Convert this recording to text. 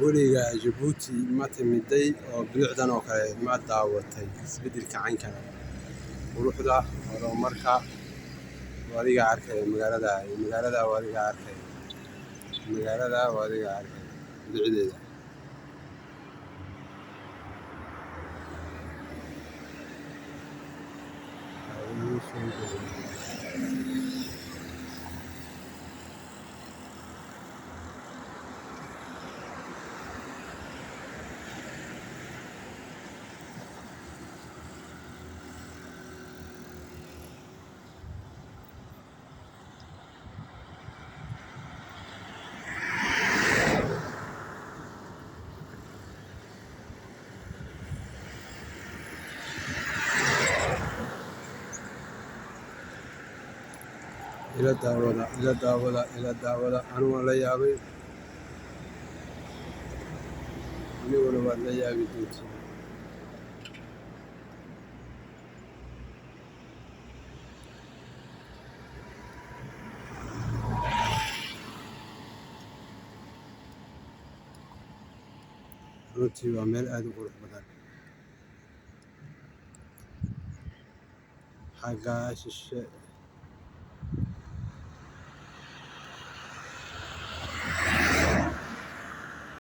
weliga Jabuuti ma timiday oo bilicdan oo kale ma daawatay isbedelka caynkan quruxda horumarka wadiga arkay magaalada wadiga arkay bilicdeeda ila daawada anuu la yaabay aniguna waad la yaabi doontiin runtii waa meel aad u qurux badan xagga shishe